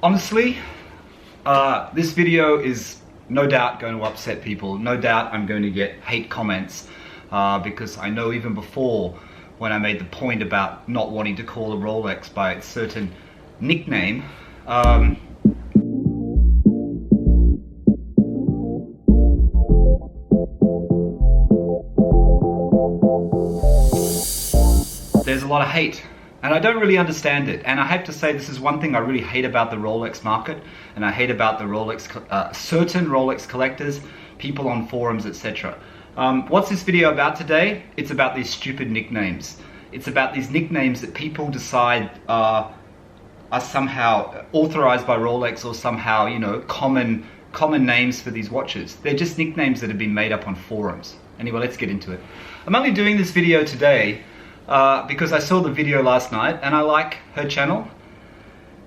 Honestly, this video is no doubt going to upset people. No doubt I'm going to get hate comments because I know even before when I made the point about not wanting to call a Rolex by its certain nickname, there's a lot of hate. And I don't really understand it. And I have to say, this is one thing I really hate about the Rolex market, and I hate about the Rolex, certain Rolex collectors, people on forums, etc. What's this video about today? It's about these stupid nicknames. It's about these nicknames that people decide are somehow authorized by Rolex or somehow, you know, common names for these watches. They're just nicknames that have been made up on forums. Anyway, let's get into it. I'm only doing this video today because I saw the video last night and I like her channel,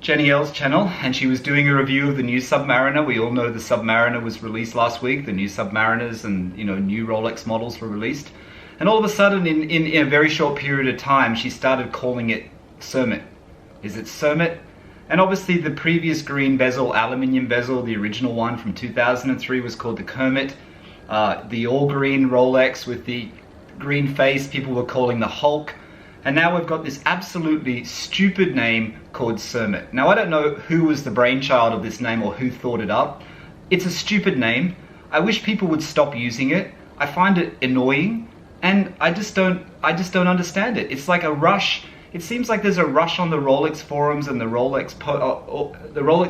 Jenny L's channel, and she was doing a review of the new Submariner. We all know the Submariner was released last week. The new Submariners and, you know, new Rolex models were released. And all of a sudden, in a very short period of time, she started calling it Cermit. Is it Cermit? And obviously the previous green bezel, aluminium bezel, the original one from 2003 was called the Cermit. The all green Rolex with the green face, people were calling the Hulk, and now we've got this absolutely stupid name called Cermit. Now I don't know who was the brainchild of this name or who thought it up. It's a stupid name. I wish people would stop using it. I find it annoying, and I just don't understand it. It's like a rush. It seems like there's a rush on the Rolex forums and the Rolex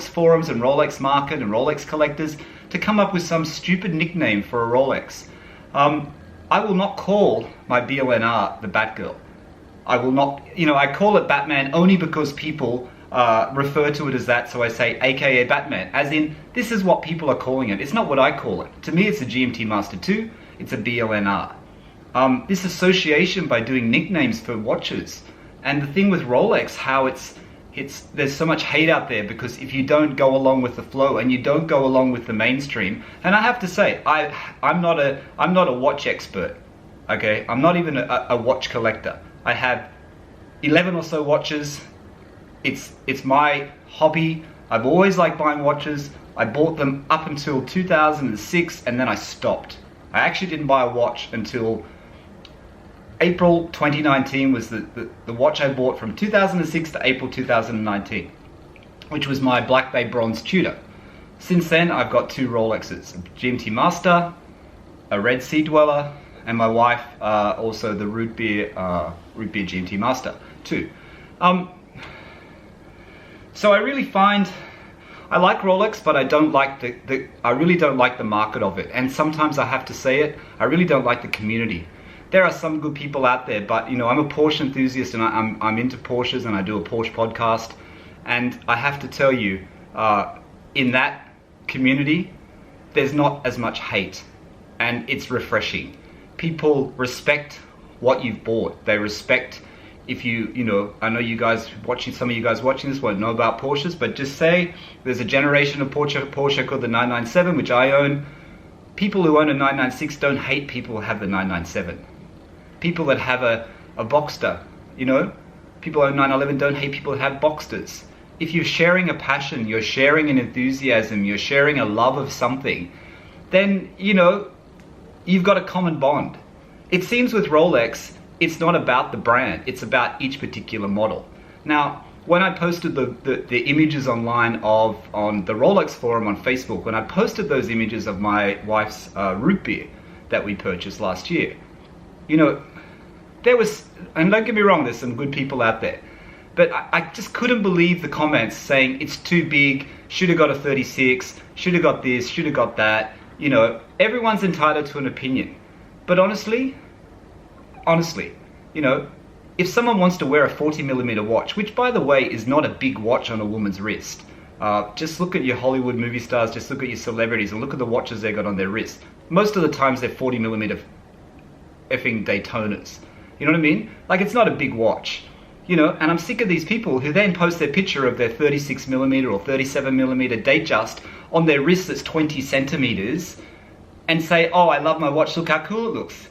forums and Rolex market and Rolex collectors to come up with some stupid nickname for a Rolex. I will not call my BLNR the Batgirl. I will not, you know, I call it Batman only because people refer to it as that, so I say AKA Batman, as in, this is what people are calling it. It's not what I call it. To me, it's a GMT Master 2, it's a BLNR. This association by doing nicknames for watches, and the thing with Rolex, how there's so much hate out there because if you don't go along with the flow and you don't go along with the mainstream, and I have to say, I'm not a watch expert, okay? I'm not even a watch collector. I have 11 or so watches. It's my hobby. I've always liked buying watches. I bought them up until 2006 and then I stopped. I actually didn't buy a watch until April 2019 was the watch I bought from 2006 to April 2019, which was my Black Bay Bronze Tudor. Since then, I've got two Rolexes, a GMT Master, a Red Sea Dweller, and my wife also the Root Beer GMT Master too. So I really find I like Rolex, but I don't like I really don't like the market of it. And sometimes I have to say it, I really don't like the community. There are some good people out there, but you know, I'm a Porsche enthusiast and I'm into Porsches and I do a Porsche podcast. And I have to tell you, in that community, there's not as much hate, and it's refreshing. People respect what you've bought. They respect if you know, I know you guys watching, some of you guys watching this won't know about Porsches, but just say there's a generation of Porsche called the 997, which I own. People who own a 996 don't hate people who have the 997. People that have a Boxster, you know, people who own 911 don't hate people that have Boxsters. If you're sharing a passion, you're sharing an enthusiasm, you're sharing a love of something, then, you know, you've got a common bond. It seems with Rolex, it's not about the brand, it's about each particular model. Now, when I posted the images online on the Rolex forum on Facebook, when I posted those images of my wife's root beer that we purchased last year, you know, there was, and don't get me wrong, there's some good people out there, but I just couldn't believe the comments saying it's too big, should have got a 36, should have got this, should have got that. You know, everyone's entitled to an opinion. But honestly, you know, if someone wants to wear a 40mm watch, which by the way is not a big watch on a woman's wrist, just look at your Hollywood movie stars, just look at your celebrities and look at the watches they got on their wrist. Most of the times they're 40mm effing Daytonas. You know what I mean? Like, it's not a big watch, you know, and I'm sick of these people who then post their picture of their 36mm or 37mm Datejust on their wrist that's 20 centimeters and say, oh, I love my watch, look how cool it looks.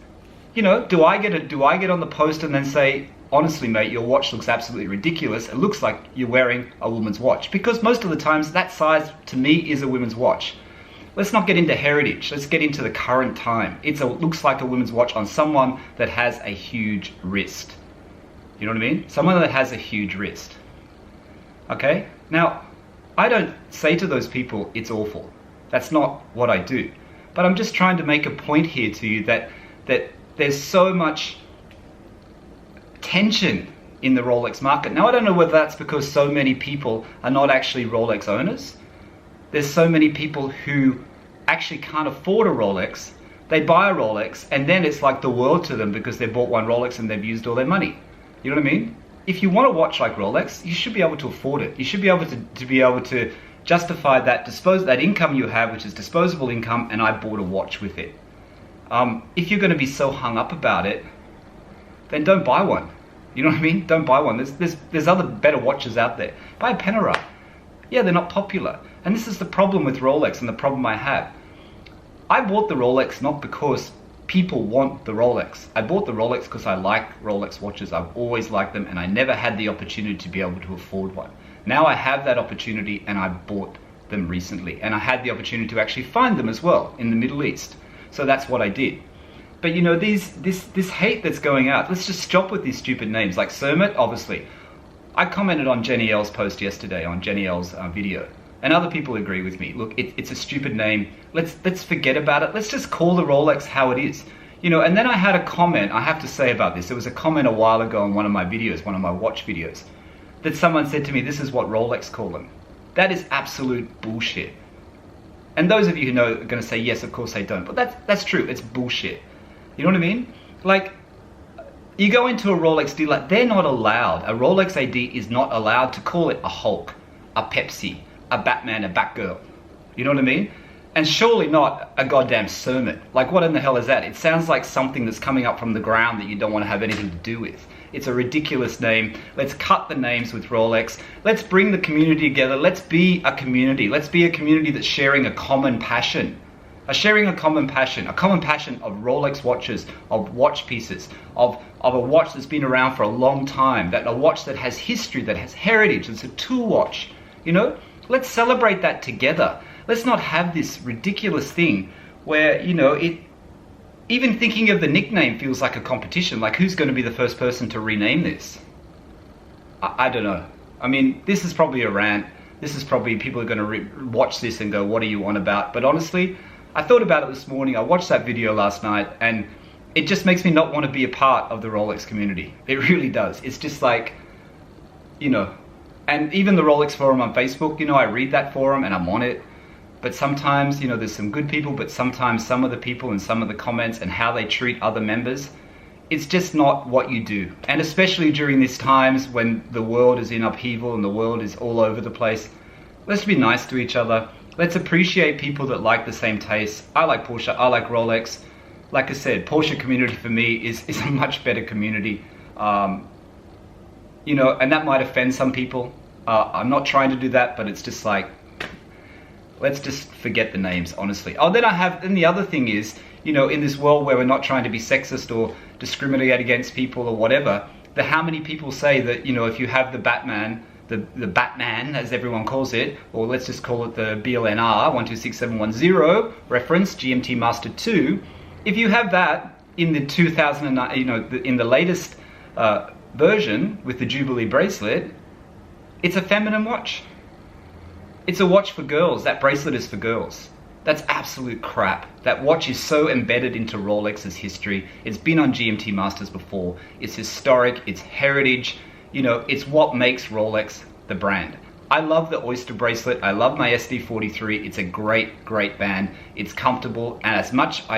You know, do I get on the post and then say, honestly, mate, your watch looks absolutely ridiculous. It looks like you're wearing a woman's watch, because most of the times that size to me is a women's watch. Let's not get into heritage. Let's get into the current time. It looks like a women's watch on someone that has a huge wrist. You know what I mean? Someone that has a huge wrist. Okay? Now, I don't say to those people, it's awful. That's not what I do. But I'm just trying to make a point here to you that there's so much tension in the Rolex market. Now, I don't know whether that's because so many people are not actually Rolex owners. There's so many people who actually can't afford a Rolex. They buy a Rolex and then it's like the world to them because they bought one Rolex and they've used all their money. You know what I mean? If you want a watch like Rolex, you should be able to afford it. You should be able to justify that income you have, which is disposable income, and I bought a watch with it. If you're going to be so hung up about it, then don't buy one. You know what I mean? Don't buy one. There's other better watches out there. Buy a Panerai. Yeah, they're not popular. And this is the problem with Rolex and the problem I have. I bought the Rolex not because people want the Rolex. I bought the Rolex because I like Rolex watches. I've always liked them and I never had the opportunity to be able to afford one. Now I have that opportunity and I bought them recently. And I had the opportunity to actually find them as well in the Middle East. So that's what I did. But you know, this hate that's going out, let's just stop with these stupid names. Like Cermit, obviously. I commented on Jenny L's post yesterday, on Jenny L's video. And other people agree with me. Look, it's a stupid name. Let's forget about it. Let's just call the Rolex how it is. You know, and then I had a comment, I have to say about this. There was a comment a while ago on one of my videos, one of my watch videos, that someone said to me, this is what Rolex call them. That is absolute bullshit. And those of you who know are going to say, yes, of course they don't. But that's true. It's bullshit. You know what I mean? Like, you go into a Rolex dealer, they're not allowed. A Rolex AD is not allowed to call it a Hulk, a Pepsi, a Batman, a Batgirl. You know what I mean? And surely not a goddamn Cermit. Like, what in the hell is that? It sounds like something that's coming up from the ground that you don't want to have anything to do with. It's a ridiculous name. Let's cut the names with Rolex. Let's bring the community together. Let's be a community. Let's be a community that's sharing a common passion. Sharing a common passion of Rolex watches, of watch pieces, of a watch that's been around for a long time, that a watch that has history, that has heritage. It's a tool watch. You know, let's celebrate that together. Let's not have this ridiculous thing where, you know, even thinking of the nickname feels like a competition. Like, who's going to be the first person to rename this? I don't know. I mean, this is probably a rant. This is probably people are going to watch this and go, what are you on about? But honestly, I thought about it this morning. I watched that video last night and it just makes me not want to be a part of the Rolex community. It really does. It's just like, you know, and even the Rolex forum on Facebook, you know, I read that forum and I'm on it. But sometimes, you know, there's some good people, but sometimes some of the people and some of the comments and how they treat other members, it's just not what you do. And especially during these times when the world is in upheaval and the world is all over the place, let's be nice to each other. Let's appreciate people that like the same taste. I like Porsche, I like Rolex. Like I said, Porsche community for me is a much better community. You know, and that might offend some people. I'm not trying to do that, but it's just like, let's just forget the names, honestly. Oh, then the other thing is, you know, in this world where we're not trying to be sexist or discriminate against people or whatever, how many people say that, you know, if you have the Batman, the Batman, as everyone calls it, or let's just call it the BLNR 126710 reference, GMT Master 2, if you have that in the 2009, you know, in the latest version with the Jubilee bracelet, it's a feminine watch. It's a watch for girls. That bracelet is for girls. That's absolute crap. That watch is so embedded into Rolex's history. It's been on GMT Masters before. It's historic. It's heritage. You know, it's what makes Rolex the brand. I love the Oyster bracelet. I love my SD43. It's a great, great band. It's comfortable. And as much, I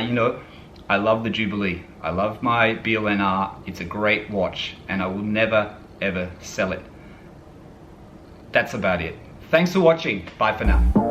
love the Jubilee. I love my BLNR. It's a great watch. And I will never, ever sell it. That's about it. Thanks for watching. Bye for now.